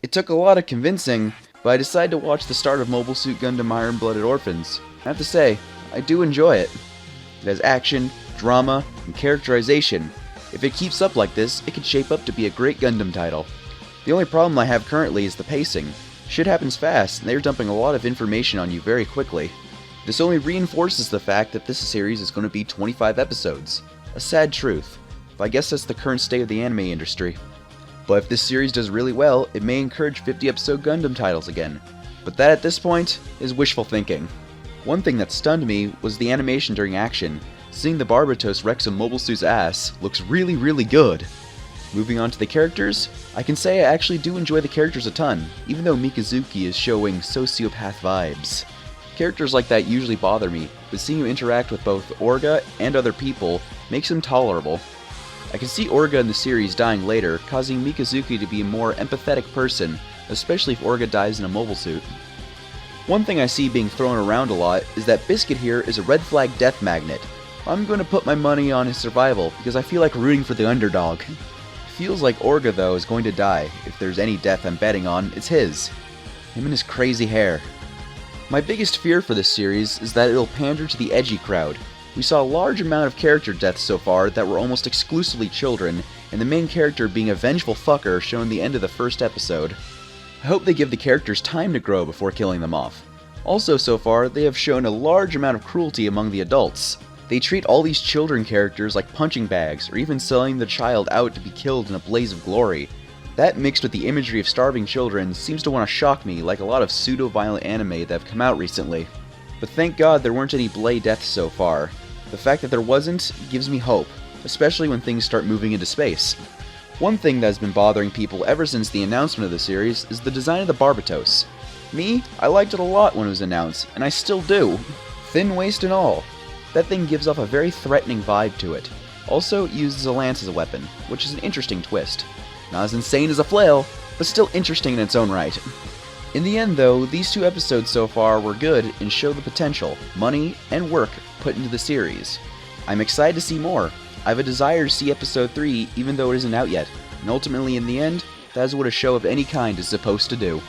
It took a lot of convincing, but I decided to watch the start of Mobile Suit Gundam Iron-Blooded Orphans. I have to say, I do enjoy it. It has action, drama, and characterization. If it keeps up like this, it could shape up to be a great Gundam title. The only problem I have currently is the pacing. Shit happens fast, and they're dumping a lot of information on you very quickly. This only reinforces the fact that this series is going to be 25 episodes. A sad truth, but I guess that's the current state of the anime industry. But if this series does really well, it may encourage 50-episode Gundam titles again. But that at this point is wishful thinking. One thing that stunned me was the animation during action. Seeing the Barbatos wreck some mobile suit's ass looks really good. Moving on to the characters, I can say I actually do enjoy the characters a ton, even though Mikazuki is showing sociopath vibes. Characters like that usually bother me, but seeing him interact with both Orga and other people makes him tolerable. I can see Orga in the series dying later, causing Mikazuki to be a more empathetic person, especially if Orga dies in a mobile suit. One thing I see being thrown around a lot is that Biscuit here is a red flag death magnet. I'm going to put my money on his survival because I feel like rooting for the underdog. Feels like Orga though is going to die. If there's any death I'm betting on, it's his. Him and his crazy hair. My biggest fear for this series is that it'll pander to the edgy crowd. We saw a large amount of character deaths so far that were almost exclusively children, and the main character being a vengeful fucker shown in the end of the first episode. I hope they give the characters time to grow before killing them off. Also so far, they have shown a large amount of cruelty among the adults. They treat all these children characters like punching bags, or even selling the child out to be killed in a blaze of glory. That mixed with the imagery of starving children seems to want to shock me like a lot of pseudo-violent anime that have come out recently. But thank God there weren't any Blade deaths so far. The fact that there wasn't gives me hope, especially when things start moving into space. One thing that has been bothering people ever since the announcement of the series is the design of the Barbatos. Me, I liked it a lot when it was announced, and I still do. Thin waist and all. That thing gives off a very threatening vibe to it. Also, it uses a lance as a weapon, which is an interesting twist. Not as insane as a flail, but still interesting in its own right. In the end though, these 2 episodes so far were good and show the potential, money, and work put into the series. I'm excited to see more. I have a desire to see episode 3 even though it isn't out yet, and ultimately in the end, that is what a show of any kind is supposed to do.